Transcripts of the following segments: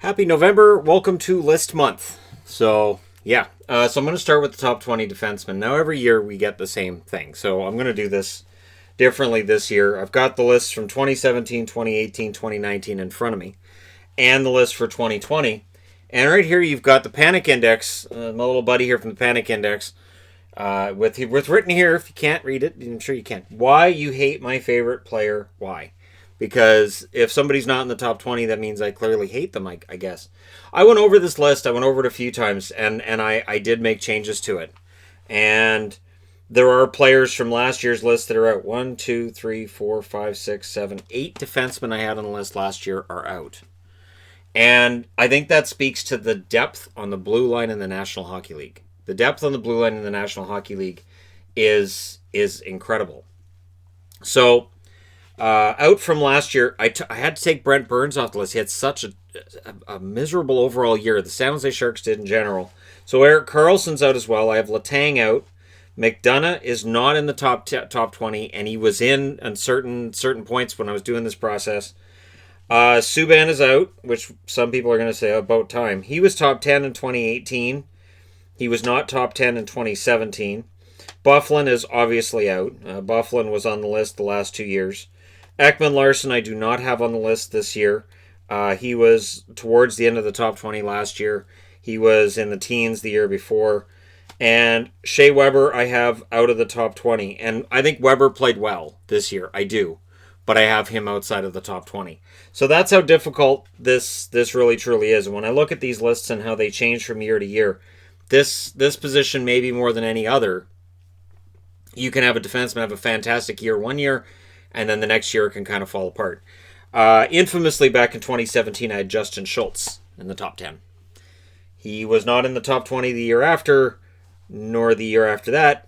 Happy November. Welcome to list month. So I'm going to start with the top 20 defensemen. Now, every year we get the same thing. So I'm going to do this differently this year. I've got the lists from 2017, 2018, 2019 in front of me, and the list for 2020. And right here you've got the Panic Index, my little buddy here from the Panic Index, with written here, if you can't read it, I'm sure you can. Why you hate my favorite player, why? Because if somebody's not in the top 20, that means I clearly hate them, I guess. I went over this list. I went over it a few times, and I did make changes to it. And there are players from last year's list that are out. 1, 2, 3, 4, 5, 6, 7, 8 defensemen I had on the list last year are out. And I think that speaks to the depth on the blue line in the National Hockey League. The depth on the blue line in the National Hockey League is incredible. So, out from last year, I had to take Brent Burns off the list. He had such a miserable overall year. The San Jose Sharks did in general. So Erik Karlsson's out as well. I have Letang out. McDonough is not in the top 20, and he was in certain points when I was doing this process. Subban is out, which some people are going to say about time. He was top 10 in 2018. He was not top 10 in 2017. Byfuglien is obviously out. Byfuglien was on the list the last 2 years. Ekman-Larsson I do not have on the list this year. He was towards the end of the top 20 last year. He was in the teens the year before. And Shea Weber I have out of the top 20. And I think Weber played well this year. I do. But I have him outside of the top 20. So that's how difficult this really truly is. And when I look at these lists and how they change from year to year, this position maybe more than any other, you can have a defenseman have a fantastic year one year, and then the next year it can kind of fall apart. Infamously, back in 2017, I had Justin Schultz in the top 10. He was not in the top 20 the year after, nor the year after that.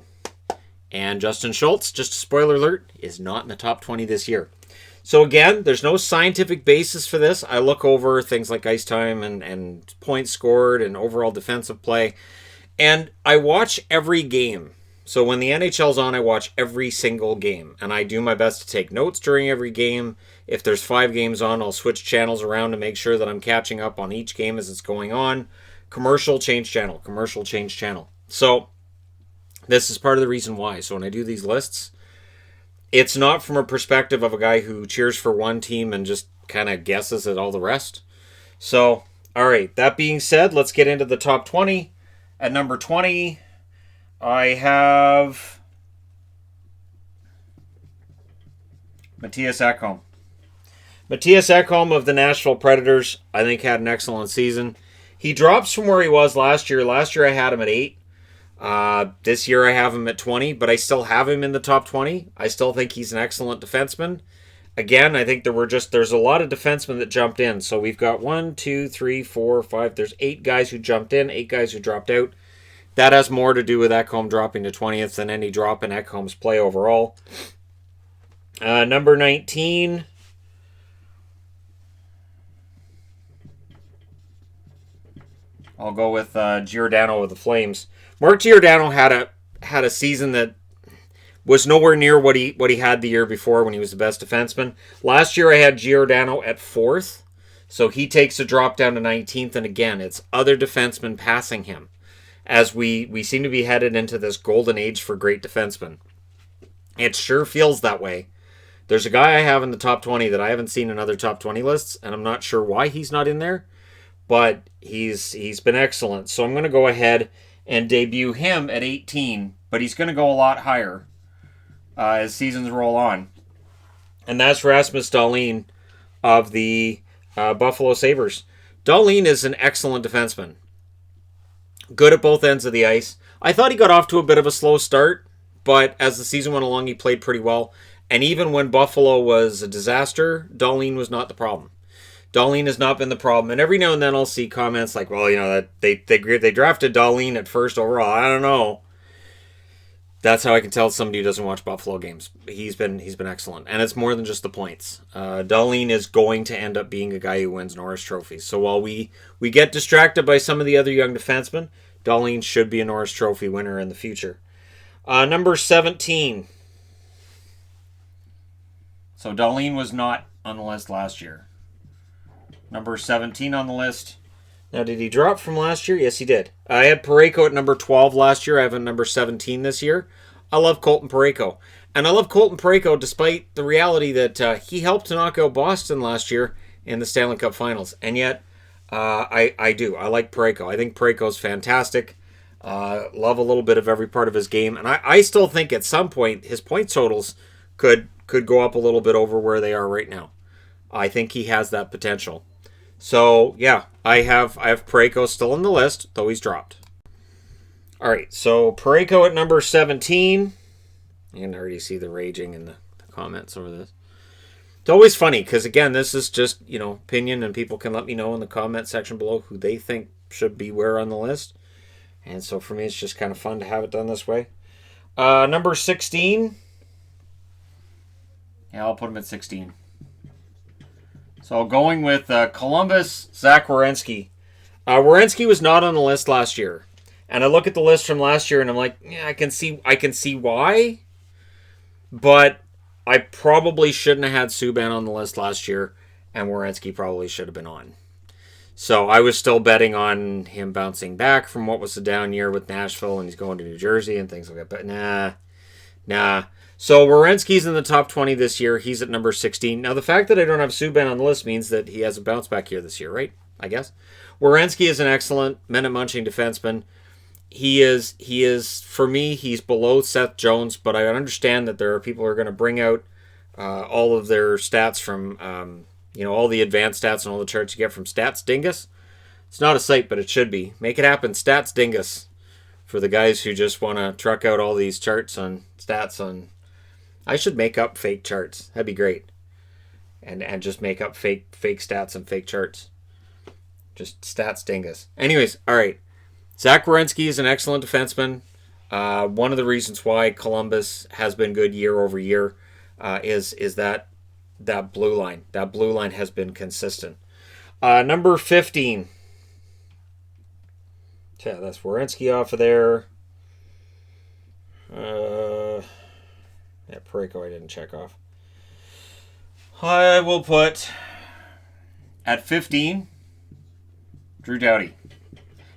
And Justin Schultz, just a spoiler alert, is not in the top 20 this year. So again, there's no scientific basis for this. I look over things like ice time and points scored and overall defensive play. And I watch every game. So when the NHL's on, I watch every single game. And I do my best to take notes during every game. If there's 5 games on, I'll switch channels around to make sure that I'm catching up on each game as it's going on. Commercial, change channel. Commercial, change channel. So this is part of the reason why. So when I do these lists, it's not from a perspective of a guy who cheers for one team and just kind of guesses at all the rest. So, all right. That being said, let's get into the top 20. At number 20... I have Matthias Ekholm. Matthias Ekholm of the Nashville Predators, I think, had an excellent season. He drops from where he was last year. Last year I had him at 8. This year I have him at 20, but I still have him in the top 20. I still think he's an excellent defenseman. Again, I think there's a lot of defensemen that jumped in. So we've got 1, 2, 3, 4, 5. There's 8 guys who jumped in, 8 guys who dropped out. That has more to do with Ekholm dropping to 20th than any drop in Ekholm's play overall. Number 19. I'll go with Giordano of the Flames. Mark Giordano had a season that was nowhere near what he had the year before when he was the best defenseman. Last year I had Giordano at 4th, so he takes a drop down to 19th, and again, it's other defensemen passing him, as we seem to be headed into this golden age for great defensemen. It sure feels that way. There's a guy I have in the top 20 that I haven't seen in other top 20 lists, and I'm not sure why he's not in there, but he's been excellent. So I'm going to go ahead and debut him at 18, but he's going to go a lot higher as seasons roll on. And that's Rasmus Dahlin of the Buffalo Sabres. Dahlin is an excellent defenseman. Good at both ends of the ice. I thought he got off to a bit of a slow start, but as the season went along, he played pretty well. And even when Buffalo was a disaster, Dahlin was not the problem. Dahlin has not been the problem. And every now and then I'll see comments like, well, that they drafted Dahlin at first overall. I don't know. That's how I can tell somebody who doesn't watch Buffalo games. He's been excellent. And it's more than just the points. Dahlin is going to end up being a guy who wins Norris trophies. So while we get distracted by some of the other young defensemen, Dahlin should be a Norris Trophy winner in the future. Number 17. So Dahlin was not on the list last year. number 17 on the list. Now, did he drop from last year? Yes, he did. I had Parayko at number 12 last year. I have him number 17 this year. I love Colton Parayko. And I love Colton Parayko despite the reality that he helped to knock out Boston last year in the Stanley Cup Finals. And yet, I do. I like Parayko. I think Parayko's fantastic. Love a little bit of every part of his game. And I still think at some point his point totals could go up a little bit over where they are right now. I think he has that potential. So, yeah, I have Parayko still on the list, though he's dropped. All right, so Parayko at number 17. You can already see the raging in the comments over this. It's always funny because, again, this is just, opinion, and people can let me know in the comment section below who they think should be where on the list. And so for me, it's just kind of fun to have it done this way. Number 16. Yeah, I'll put him at 16. So going with Columbus, Zach Werenski. Werenski was not on the list last year. And I look at the list from last year and I'm like, yeah, I can see why. But I probably shouldn't have had Subban on the list last year, and Werenski probably should have been on. So I was still betting on him bouncing back from what was a down year with Nashville, and he's going to New Jersey and things like that. But nah. So Werenski's in the top 20 this year. He's at number 16. Now, the fact that I don't have Subban on the list means that he has a bounce back year this year, right? I guess. Werenski is an excellent minute-munching defenseman. He is, for me, he's below Seth Jones, but I understand that there are people who are going to bring out all of their stats from, all the advanced stats and all the charts you get from Stats Dingus. It's not a site, but it should be. Make it happen, Stats Dingus, for the guys who just want to truck out all these charts on stats on... I should make up fake charts. That'd be great. And just make up fake stats and fake charts. Just Stats Dingus. Anyways, all right. Zach Werenski is an excellent defenseman. One of the reasons why Columbus has been good year over year is that blue line. That blue line has been consistent. Number 15. Yeah, that's Werenski off of there. Parayko I didn't check off. I will put at 15 Drew Doughty.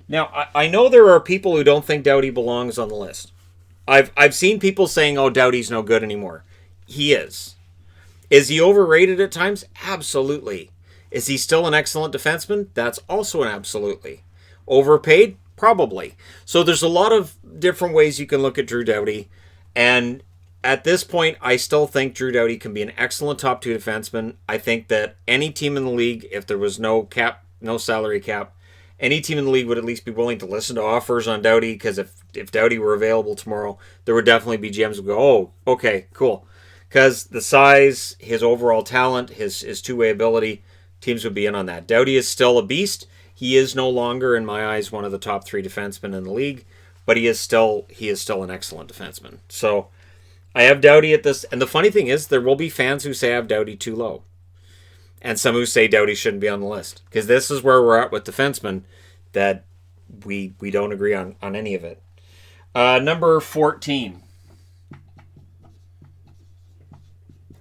Now, I know there are people who don't think Doughty belongs on the list. I've seen people saying, oh, Doughty's no good anymore. He is. Is he overrated at times? Absolutely. Is he still an excellent defenseman? That's also an absolutely. Overpaid? Probably. So there's a lot of different ways you can look at Drew Doughty. And at this point, I still think Drew Doughty can be an excellent top two defenseman. I think that any team in the league, if there was no salary cap, any team in the league would at least be willing to listen to offers on Doughty, because if Doughty were available tomorrow, there would definitely be GMs who would go, oh, okay, cool. Because the size, his overall talent, his two-way ability, teams would be in on that. Doughty is still a beast. He is no longer, in my eyes, one of the top three defensemen in the league, but he is still an excellent defenseman. So I have Doughty at this, and the funny thing is, there will be fans who say I have Doughty too low. And some who say Doughty shouldn't be on the list. Because this is where we're at with defensemen, that we don't agree on any of it. Number 14.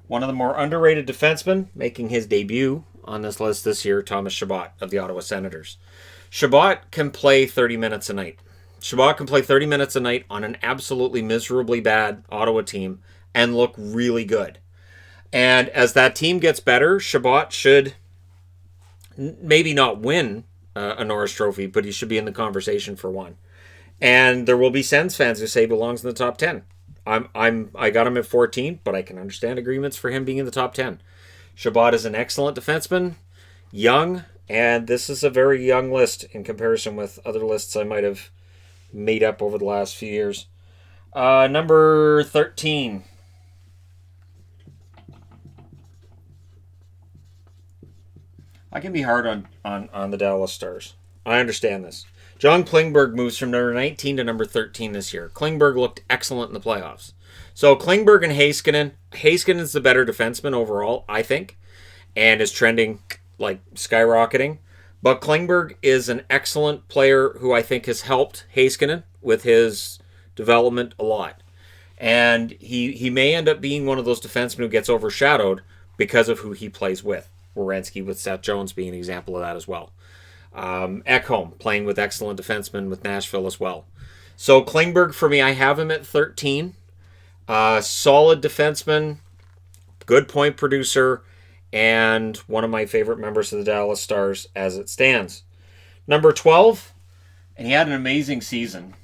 One of the more underrated defensemen, making his debut on this list this year, Thomas Chabot of the Ottawa Senators. Chabot can play 30 minutes a night. Chabot can play 30 minutes a night on an absolutely miserably bad Ottawa team and look really good. And as that team gets better, Chabot should maybe not win a Norris Trophy, but he should be in the conversation for one. And there will be Sens fans who say he belongs in the top 10. I got him at 14, but I can understand agreements for him being in the top 10. Chabot is an excellent defenseman, young, and this is a very young list in comparison with other lists I might have made up over the last few years. Number 13. I can be hard on the Dallas Stars. I understand this. John Klingberg moves from number 19 to number 13 this year. Klingberg looked excellent in the playoffs. So Klingberg and Heiskanen. Heiskanen is the better defenseman overall, I think, and is trending like skyrocketing. But Klingberg is an excellent player who I think has helped Heiskanen with his development a lot. And he may end up being one of those defensemen who gets overshadowed because of who he plays with. Werenski with Seth Jones being an example of that as well. Ekholm playing with excellent defensemen with Nashville as well. So Klingberg for me, I have him at 13. Solid defenseman, good point producer, and one of my favorite members of the Dallas Stars as it stands. Number 12, and he had an amazing season.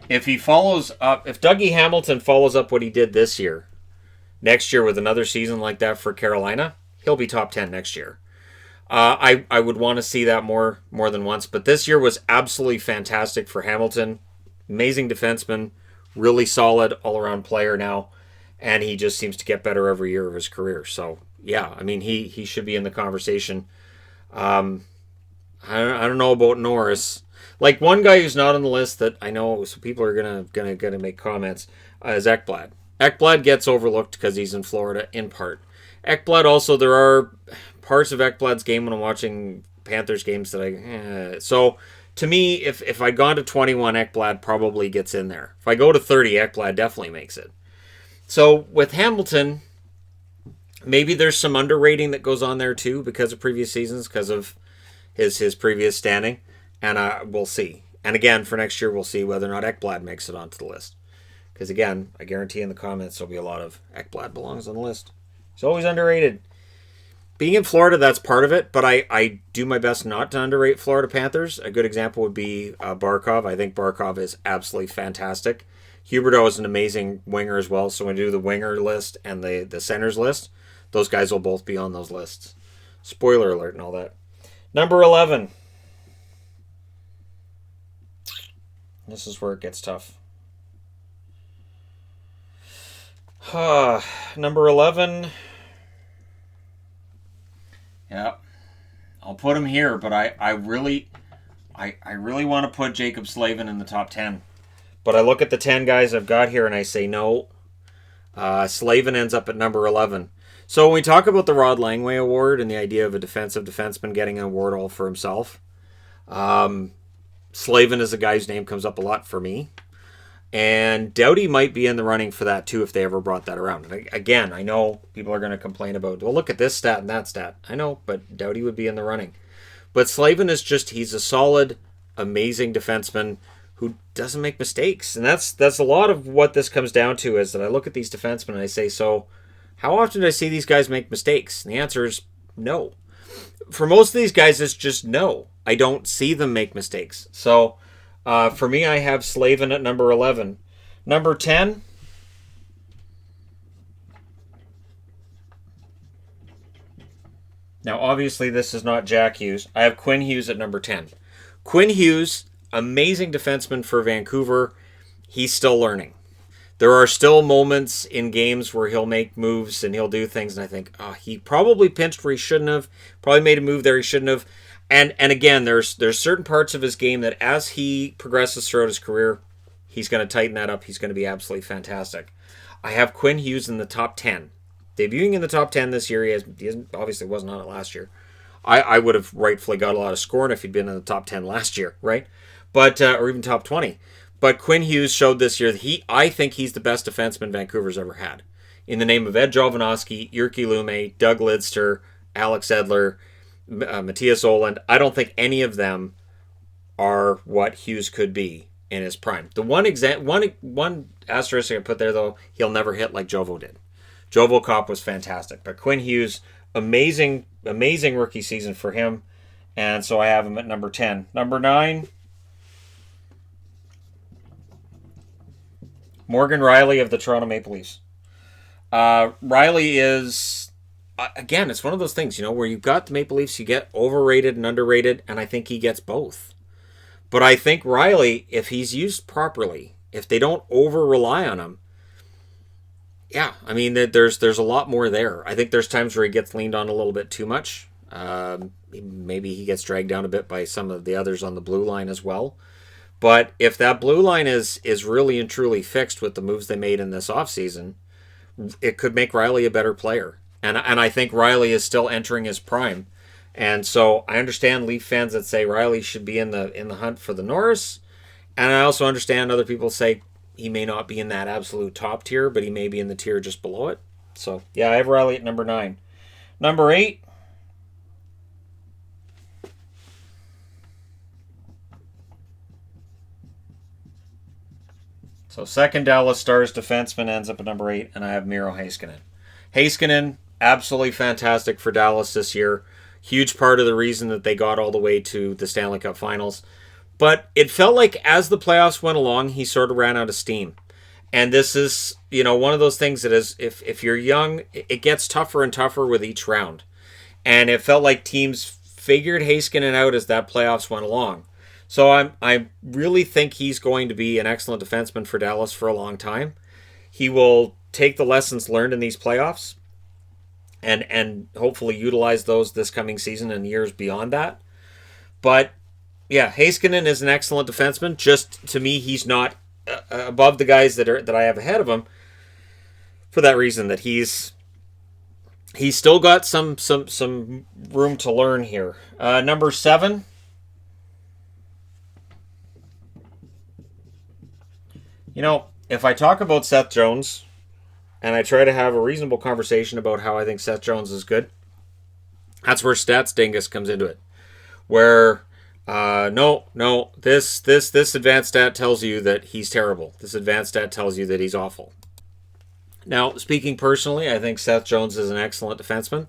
If he follows up, if Dougie Hamilton follows up what he did this year, next year with another season like that for Carolina, he'll be top 10 next year. I would want to see that more than once, but this year was absolutely fantastic for Hamilton. Amazing defenseman, really solid all-around player now, and he just seems to get better every year of his career. So, yeah, I mean, he should be in the conversation. I don't know about Norris. Like, one guy who's not on the list that I know, so people are gonna make comments, is Ekblad. Ekblad gets overlooked because he's in Florida, in part. Ekblad also, there are parts of Ekblad's game when I'm watching Panthers games that so, to me, if I gone to 21, Ekblad probably gets in there. If I go to 30, Ekblad definitely makes it. So, with Hamilton, maybe there's some underrating that goes on there too because of previous seasons, because of his previous standing. And we'll see. And again, for next year, we'll see whether or not Ekblad makes it onto the list. Because again, I guarantee in the comments there'll be a lot of Ekblad belongs on the list. He's always underrated. Being in Florida, that's part of it, but I do my best not to underrate Florida Panthers. A good example would be Barkov. I think Barkov is absolutely fantastic. Huberdeau is an amazing winger as well, so when we do the winger list and the centers list, those guys will both be on those lists. Spoiler alert and all that. Number 11. This is where it gets tough. Number 11. Yeah. I'll put him here, but I really want to put Jacob Slavin in the top 10. But I look at the 10 guys I've got here and I say no. Slavin ends up at number 11. So when we talk about the Rod Langway Award and the idea of a defensive defenseman getting an award all for himself, Slavin is a guy whose name comes up a lot for me. And Doughty might be in the running for that too if they ever brought that around. And again, I know people are going to complain about, well, look at this stat and that stat. I know, but Doughty would be in the running. But Slavin is he's a solid, amazing defenseman who doesn't make mistakes. And that's a lot of what this comes down to, is that I look at these defensemen and I say, so how often do I see these guys make mistakes? And the answer is no. For most of these guys, it's just no. I don't see them make mistakes. So, for me, I have Slavin at number 11. Number 10. Now, obviously, this is not Jack Hughes. I have Quinn Hughes at number 10. Quinn Hughes, amazing defenseman for Vancouver. He's still learning. There are still moments in games where he'll make moves and he'll do things, and I think, he probably pinched where he shouldn't have. Probably made a move there he shouldn't have. And again, there's certain parts of his game that as he progresses throughout his career, he's going to tighten that up. He's going to be absolutely fantastic. I have Quinn Hughes in the top 10. Debuting in the top 10 this year, he obviously wasn't on it last year. I would have rightfully got a lot of scoring if he'd been in the top 10 last year, right? But or even top 20. But Quinn Hughes showed this year that I think he's the best defenseman Vancouver's ever had. In the name of Ed Jovanovski, Jyrki Lumme, Doug Lidster, Alex Edler, Matthias Ekholm, I don't think any of them are what Hughes could be in his prime. The one asterisk I put there, though, he'll never hit like Jovo did. Jovo Cop was fantastic, but Quinn Hughes, amazing rookie season for him, and so I have him at number 10. Number 9, Morgan Rielly of the Toronto Maple Leafs. Rielly is, again, it's one of those things, where you've got the Maple Leafs, you get overrated and underrated, and I think he gets both. But I think Rielly, if he's used properly, if they don't over-rely on him, yeah, I mean, there's a lot more there. I think there's times where he gets leaned on a little bit too much. Maybe he gets dragged down a bit by some of the others on the blue line as well. But if that blue line is really and truly fixed with the moves they made in this offseason, it could make Rielly a better player. And I think Rielly is still entering his prime. And so I understand Leaf fans that say Rielly should be in the hunt for the Norris. And I also understand other people say he may not be in that absolute top tier, but he may be in the tier just below it. So, yeah, I have Rielly at number 9. Number 8. So, second Dallas Stars defenseman ends up at number 8, and I have Miro Heiskanen. Heiskanen, absolutely fantastic for Dallas this year. Huge part of the reason that they got all the way to the Stanley Cup Finals. But it felt like as the playoffs went along, he sort of ran out of steam. And this is, one of those things that is, if you're young, it gets tougher and tougher with each round. And it felt like teams figured Heiskanen out as that playoffs went along. So I really think he's going to be an excellent defenseman for Dallas for a long time. He will take the lessons learned in these playoffs and hopefully utilize those this coming season and years beyond that. But yeah, Heiskanen is an excellent defenseman. Just to me, he's not above the guys that I have ahead of him. For that reason, that he's still got some room to learn here. Number 7. If I talk about Seth Jones and I try to have a reasonable conversation about how I think Seth Jones is good, that's where Stats Dingus comes into it. Where no, this advanced stat tells you that he's terrible. This advanced stat tells you that he's awful. Now, speaking personally, I think Seth Jones is an excellent defenseman.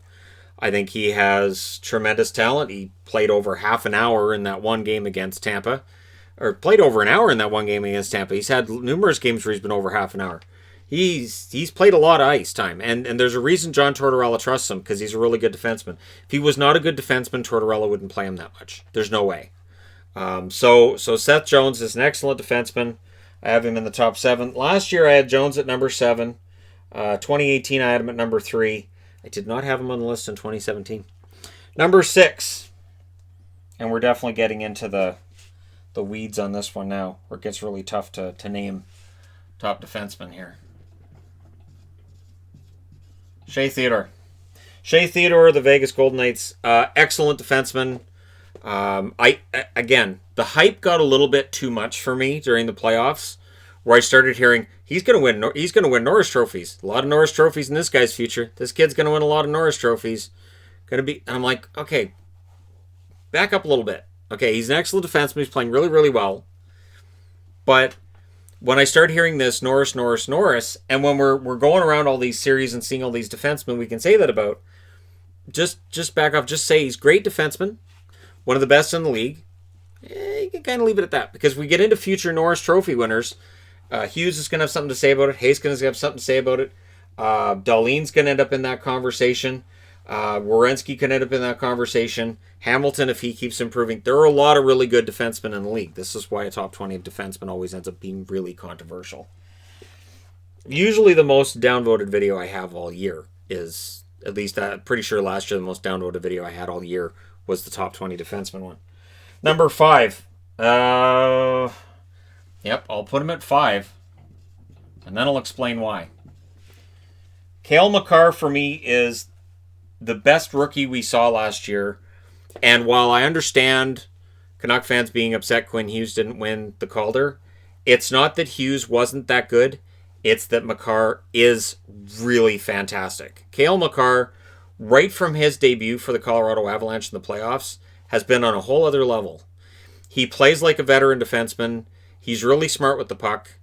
I think he has tremendous talent. He played over half an hour in that one game against Tampa. Or played over an hour in that one game against Tampa. He's had numerous games where he's been over half an hour. He's played a lot of ice time. And there's a reason John Tortorella trusts him, because he's a really good defenseman. If he was not a good defenseman, Tortorella wouldn't play him that much. There's no way. So Seth Jones is an excellent defenseman. I have him in the top 7. Last year I had Jones at number 7. 2018 I had him at number 3. I did not have him on the list in 2017. Number 6. And we're definitely getting into the weeds on this one now, where it gets really tough to name top defenseman here. Shea Theodore. Shea Theodore, the Vegas Golden Knights, excellent defenseman. Again, the hype got a little bit too much for me during the playoffs, where I started hearing he's going to win Norris trophies. A lot of Norris trophies in this guy's future. This kid's going to win a lot of Norris trophies. I'm like, okay, back up a little bit. Okay, he's an excellent defenseman. He's playing really, really well. But when I start hearing this Norris, and when we're going around all these series and seeing all these defensemen we can say that about, just back off. Just say he's a great defenseman, one of the best in the league. You can kind of leave it at that, because we get into future Norris Trophy winners. Hughes is going to have something to say about it. Heiskanen is going to have something to say about it. Dahlin's going to end up in that conversation. Werenski can end up in that conversation. Hamilton, if he keeps improving. There are a lot of really good defensemen in the league. This is why a top 20 defenseman always ends up being really controversial. Usually the most downvoted video I have all year is, at least I'm pretty sure last year the most downvoted video I had all year was the top 20 defenseman one. Number 5. I'll put him at 5. And then I'll explain why. Cale Makar for me is the best rookie we saw last year. And while I understand Canuck fans being upset Quinn Hughes didn't win the Calder, it's not that Hughes wasn't that good. It's that Makar is really fantastic. Cale Makar, right from his debut for the Colorado Avalanche in the playoffs, has been on a whole other level. He plays like a veteran defenseman. He's really smart with the puck.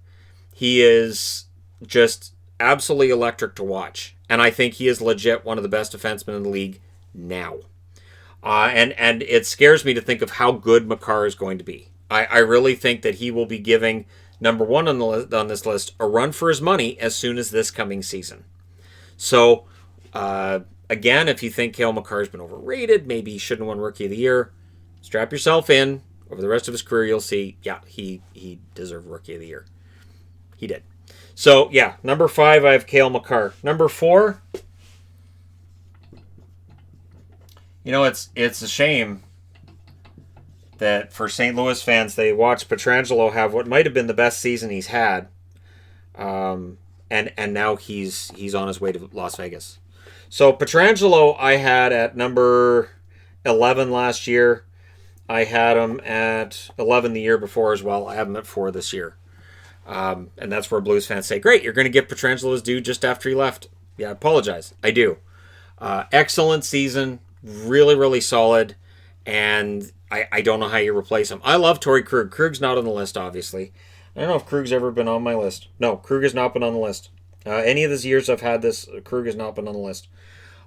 He is just absolutely electric to watch. And I think he is legit one of the best defensemen in the league now. And it scares me to think of how good Makar is going to be. I really think that he will be giving number 1 on this list a run for his money as soon as this coming season. So, again, if you think Cale Makar has been overrated, maybe he shouldn't have won Rookie of the Year, strap yourself in. Over the rest of his career, you'll see, yeah, he deserved Rookie of the Year. He did. So, yeah, number 5, I have Cale Makar. Number 4, it's a shame that for St. Louis fans, they watched Pietrangelo have what might have been the best season he's had, and now he's on his way to Las Vegas. So Pietrangelo I had at number 11 last year. I had him at 11 the year before as well. I have him at 4 this year. And that's where Blues fans say, great, you're going to give Pietrangelo his due just after he left. Yeah, I apologize. I do. Excellent season. Really, really solid. And I don't know how you replace him. I love Torrey Krug. Krug's not on the list, obviously. I don't know if Krug's ever been on my list. No, Krug has not been on the list. Any of these years I've had this, Krug has not been on the list.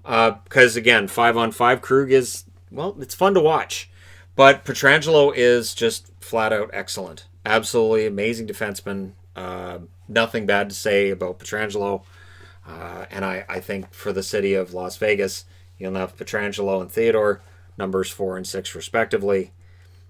Because, again, 5-on-5, Krug is, well, it's fun to watch. But Pietrangelo is just flat out excellent. Absolutely amazing defenseman. Nothing bad to say about Pietrangelo. And I think for the city of Las Vegas, you'll have Pietrangelo and Theodore, numbers 4 and 6 respectively.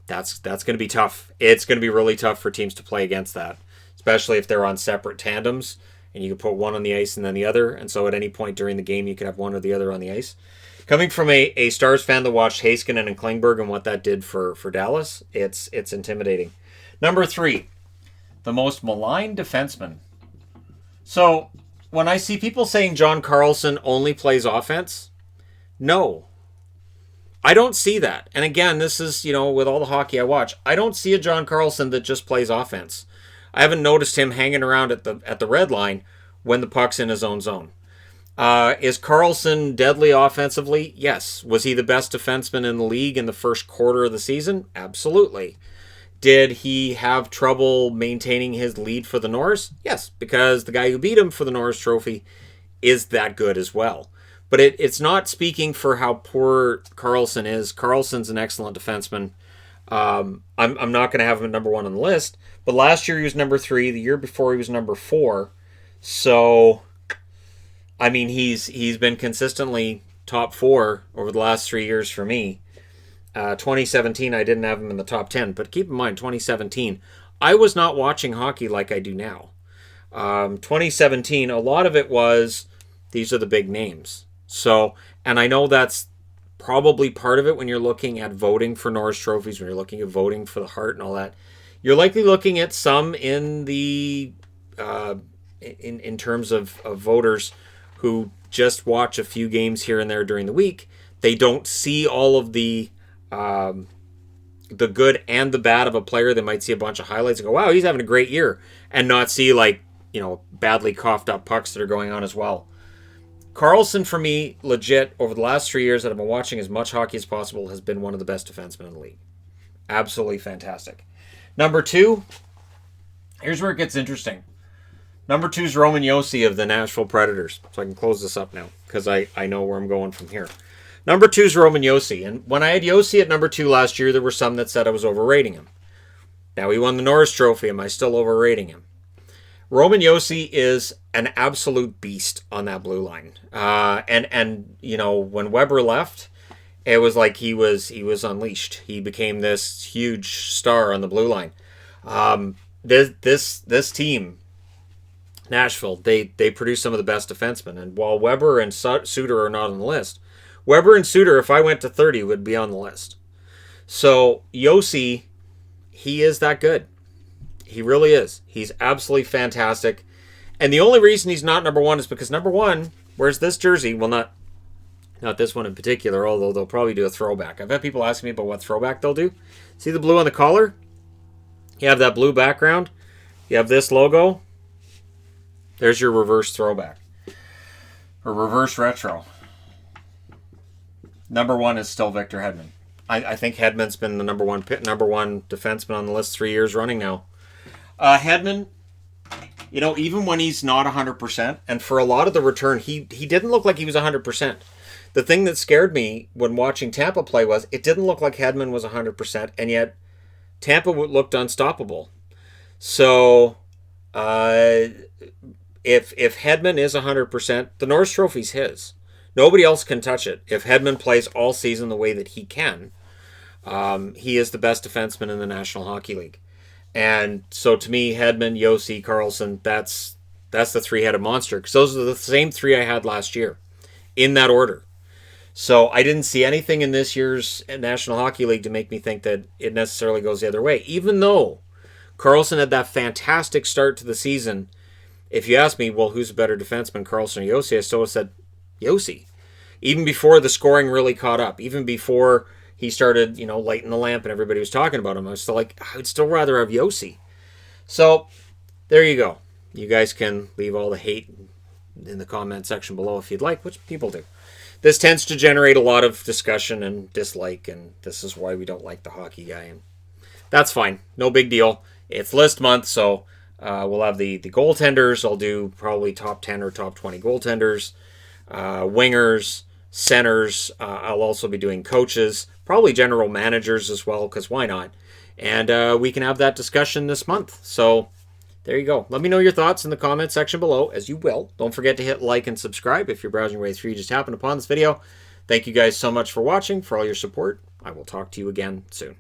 That's going to be tough. It's going to be really tough for teams to play against that, especially if they're on separate tandems and you can put one on the ice and then the other. And so at any point during the game, you could have one or the other on the ice. Coming from a Stars fan that watched Heiskanen and Klingberg and what that did for Dallas, it's intimidating. Number 3, the most maligned defenseman. So when I see people saying John Carlson only plays offense, no. I don't see that. And again, this is, with all the hockey I watch, I don't see a John Carlson that just plays offense. I haven't noticed him hanging around at the red line when the puck's in his own zone. Is Carlson deadly offensively? Yes. Was he the best defenseman in the league in the first quarter of the season? Absolutely. Did he have trouble maintaining his lead for the Norris? Yes, because the guy who beat him for the Norris Trophy is that good as well. But it's not speaking for how poor Carlson is. Carlson's an excellent defenseman. I'm not going to have him at number 1 on the list. But last year he was number 3. The year before he was number 4. So, I mean, he's been consistently top 4 over the last 3 years for me. 2017, I didn't have him in the top 10. But keep in mind, 2017, I was not watching hockey like I do now. 2017, a lot of it was, these are the big names. So, and I know that's probably part of it when you're looking at voting for Norris trophies, when you're looking at voting for the Hart and all that. You're likely looking at some in the in terms of voters who just watch a few games here and there during the week. They don't see all of the good and the bad of a player. They might see a bunch of highlights and go, wow, he's having a great year, and not see badly coughed up pucks that are going on as well. Carlson, for me, legit, over the last 3 years that I've been watching as much hockey as possible, has been one of the best defensemen in the league. Absolutely fantastic. Number 2, here's where it gets interesting. Number 2 is Roman Yosi of the Nashville Predators. So I can close this up now, because I know where I'm going from here. Number 2 is Roman Yosi. And when I had Yosi at number 2 last year, there were some that said I was overrating him. Now he won the Norris Trophy. Am I still overrating him? Roman Yosi is an absolute beast on that blue line. And when Weber left, it was like he was unleashed. He became this huge star on the blue line. This team, Nashville, they produce some of the best defensemen. And while Weber and Suter are not on the list, Weber and Suter, if I went to 30, would be on the list. So Yosi, he is that good. He really is. He's absolutely fantastic. And the only reason he's not number 1 is because number 1, where's this jersey? Well, not this one in particular, although they'll probably do a throwback. I've had people ask me about what throwback they'll do. See the blue on the collar? You have that blue background. You have this logo. There's your reverse throwback. Or reverse retro. Number 1 is still Victor Hedman. I think Hedman's been the number one defenseman on the list 3 years running now. Hedman, even when he's not 100%, and for a lot of the return, he didn't look like he was 100%. The thing that scared me when watching Tampa play was it didn't look like Hedman was 100%, and yet Tampa looked unstoppable. So, if Hedman is 100%, the Norris Trophy's his. Nobody else can touch it. If Hedman plays all season the way that he can, he is the best defenseman in the National Hockey League. And so to me, Hedman, Yosi, Carlson, that's the three-headed monster. Because those are the same 3 I had last year, in that order. So I didn't see anything in this year's National Hockey League to make me think that it necessarily goes the other way. Even though Carlson had that fantastic start to the season, if you ask me, well, who's a better defenseman, Carlson or Yosi, I still would have said Yosi. Even before the scoring really caught up, even before he started, lighting the lamp and everybody was talking about him, I was still like, I would still rather have Yosi. So, there you go. You guys can leave all the hate in the comment section below if you'd like, which people do. This tends to generate a lot of discussion and dislike, and this is why we don't like the Hockey Guy. And that's fine. No big deal. It's list month, so we'll have the goaltenders. I'll do probably top 10 or top 20 goaltenders, wingers, centers. I'll also be doing coaches, probably general managers as well, because why not? And we can have that discussion this month. So there you go. Let me know your thoughts in the comment section below, as you will. Don't forget to hit like and subscribe if you're browsing your way through. You just happened upon this video. Thank you guys so much for watching, for all your support. I will talk to you again soon.